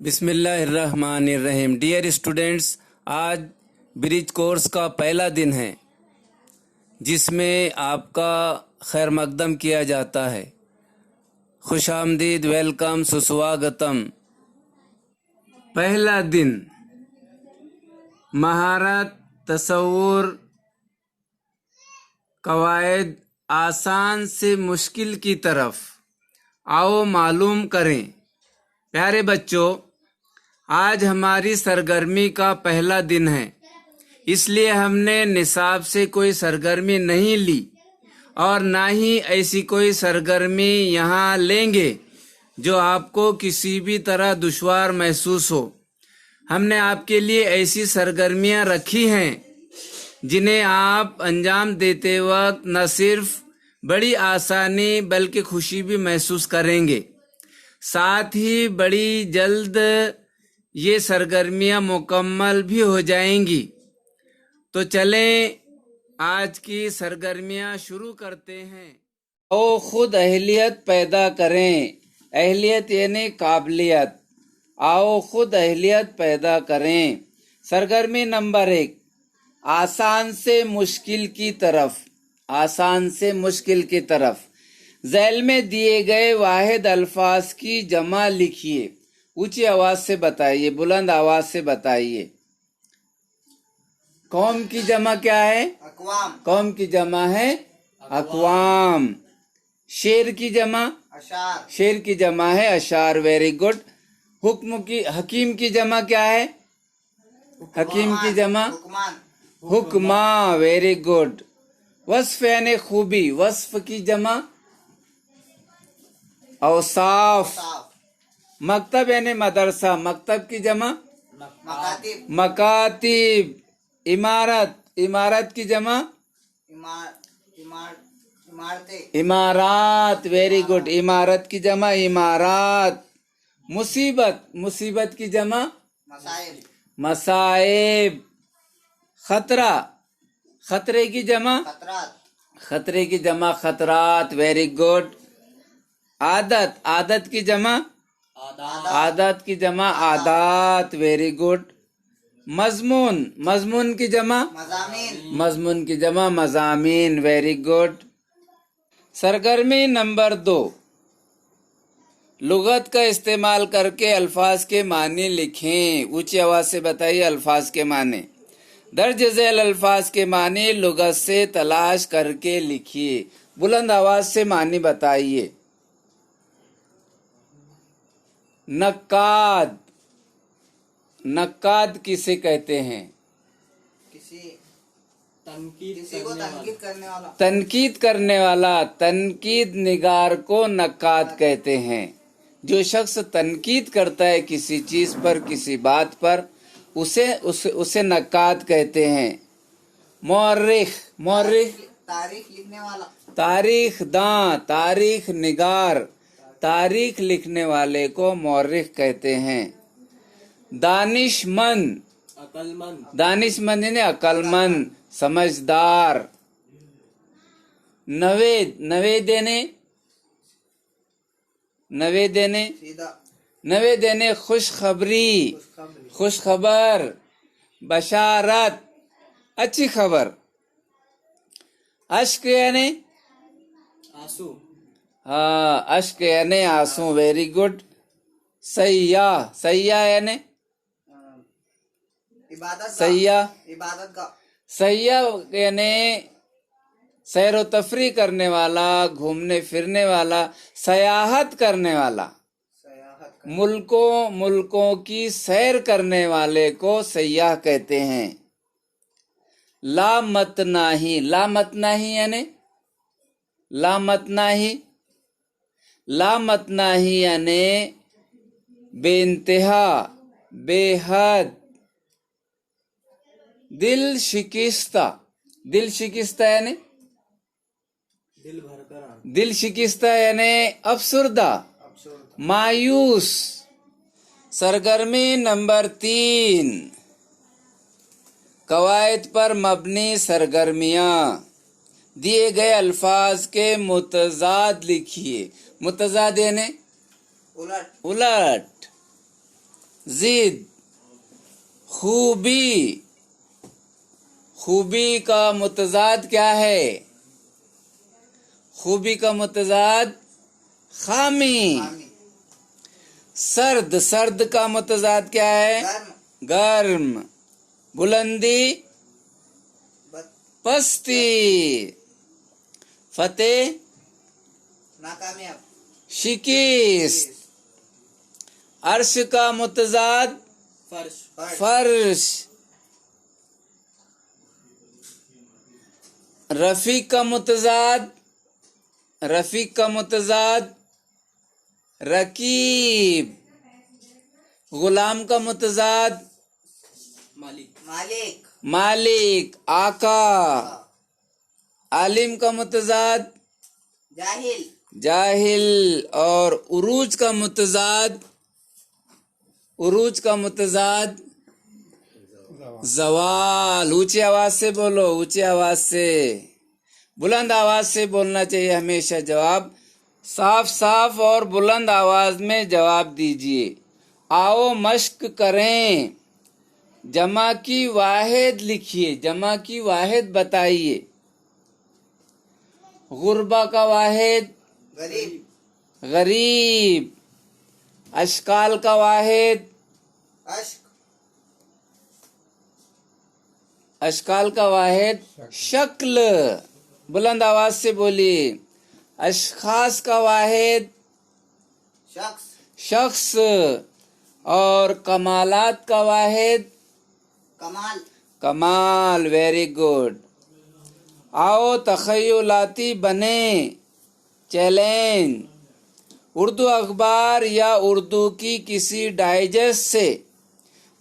بسم اللہ الرحمن الرحیم۔ ڈیئر اسٹوڈنٹس، آج برج کورس کا پہلا دن ہے جس میں آپ کا خیر مقدم کیا جاتا ہے۔ خوش آمدید، ویلکم، سسواگتم۔ پہلا دن، مہارت، تصور، قواعد، آسان سے مشکل کی طرف آؤ معلوم کریں۔ پیارے بچوں، آج ہماری سرگرمی کا پہلا دن ہے، اس لیے ہم نے نصاب سے کوئی سرگرمی نہیں لی اور نہ ہی ایسی کوئی سرگرمی یہاں لیں گے جو آپ کو کسی بھی طرح دشوار محسوس ہو۔ ہم نے آپ کے لیے ایسی سرگرمیاں رکھی ہیں جنہیں آپ انجام دیتے وقت نہ صرف بڑی آسانی بلکہ خوشی بھی محسوس کریں گے، ساتھ ہی بڑی جلد یہ سرگرمیاں مکمل بھی ہو جائیں گی۔ تو چلیں آج کی سرگرمیاں شروع کرتے ہیں۔ او خود اہلیت پیدا کریں۔ اہلیت یعنی قابلیت۔ آؤ خود اہلیت پیدا کریں۔ سرگرمی نمبر 1، آسان سے مشکل کی طرف۔ آسان سے مشکل کی طرف۔ ذیل میں دیے گئے واحد الفاظ کی جمع لکھیے۔ اونچی آواز سے بتائیے، بلند آواز سے بتائیے۔ قوم کی جمع کیا ہے؟ اقوام۔ قوم کی جمع ہے اقوام۔ شعر کی جمع؟ اشعار۔ شعر کی جمع ہے اشعار۔ Very good. حکیم کی جمع کیا ہے؟ حکیم کی جمع حکمان۔ حکماں۔ Very good. وصف یعنی خوبی، وصف کی جمع اوصاف۔ مکتب یعنی مدرسہ، مکتب کی جمع مکاتب۔ مکاتب۔ عمارت، عمارت کی جمع عمارتیں۔ عمارات۔ Very good. عمارت کی جمع عمارات۔ مصیبت، مصیبت کی جمع مسائل۔ مصائب۔ خطرہ، خطرے کی جمع خطرات۔ خطرے کی جمع خطرات۔ Very good. عادت، عادت کی جمع عادت کی جمع عادات۔ Very good. مضمون، مضمون کی جمع مضامین۔ مضمون کی جمع مضامین۔ Very good. سرگرمی نمبر 2، لغت کا استعمال کر کے الفاظ کے معنی لکھیں۔ اونچی آواز سے بتائیے الفاظ کے معنی۔ درج ذیل الفاظ کے معنی لغت سے تلاش کر کے لکھیے۔ بلند آواز سے معنی بتائیے۔ نقاد، نقاد کسے کہتے ہیں؟ کسی کو تنقید کرنے والا۔ تنقید کرنے والا، تنقید نگار کو نقاد کہتے ہیں۔ جو شخص تنقید کرتا ہے کسی چیز پر، کسی بات پر، اسے نقاد کہتے ہیں۔ مورخ، مورخ تاریخ لکھنے والا۔ تاریخ داں، تاریخ نگار، تاریخ لکھنے والے کو مورخ کہتے ہیں۔ دانش مند، عقل مند۔ دانش مند یعنی عقل مند، سمجھدار۔ نوید، نوید یعنی نوید یعنی سیدھا۔ نوید یعنی خوشخبری، خوش خبر۔ بشارت، اچھی خبر۔ اشک یعنی آنسو۔ ہاں، اشک یعنی آنسو۔ Very good. سیاح، سیاح یعنی عبادت گاہ۔ سیاح، عبادت گاہ۔ سیاح یعنی سیر و تفریح کرنے والا، گھومنے پھرنے والا، سیاحت کرنے والا۔ سیاحت۔ ملکوں کی سیر کرنے والے کو سیاح کہتے ہیں۔ لامتناہی، لامتناہی یعنی لامتناہی، لامتناہی یعنی بے انتہا، بے حد۔ دل شکستہ، دل شکستہ یعنی دل بھر کر آنا۔ دل شکستہ یعنی افسردہ، مایوس۔ سرگرمی نمبر 3، قواعد پر مبنی سرگرمیاں۔ دیے گئے الفاظ کے متضاد لکھیے۔ متضاد یعنی الٹ۔ الٹ۔ ضد خوبی، خوبی کا متضاد کیا ہے؟ خوبی کا متضاد خامی. خامی. سرد، سرد کا متضاد کیا ہے؟ گرم. گرم. بلندی، بد. پستی. فتح، ناکامیاب. شکست. عرش کا متضاد فرش. فرش. رفیق کا متضاد، رفیق کا متضاد رکیب. غلام کا متضاد مالک. مالک. مالک، آقا. عالم کا متضاد جاہل. جاہل. اور عروج کا متضاد، عروج کا متضاد زوال. اونچی آواز سے بولو، اونچی آواز سے، بلند آواز سے بولنا چاہیے ہمیشہ. جواب صاف صاف اور بلند آواز میں جواب دیجیے. آؤ مشق کریں. جمع کی واحد لکھیے، جمع کی واحد بتائیے. غربا کا واحد غریب. غریب. اشکال کا واحد اشک. اشکال کا واحد شکل. بلند آواز سے بولیے. اشخاص کا واحد شخص. شخص. اور کمالات کا واحد کمال. کمال. Very good. آؤ تخیلاتی بنے. چیلنج. اردو اخبار یا اردو کی کسی ڈائجسٹ سے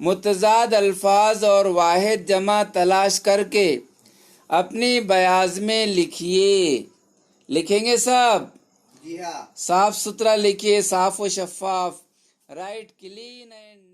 متضاد الفاظ اور واحد جمع تلاش کر کے اپنی بیاض میں لکھیے. لکھیں گے سب؟ جی ہاں. صاف ستھرا لکھیے، صاف و شفاف. Right clean and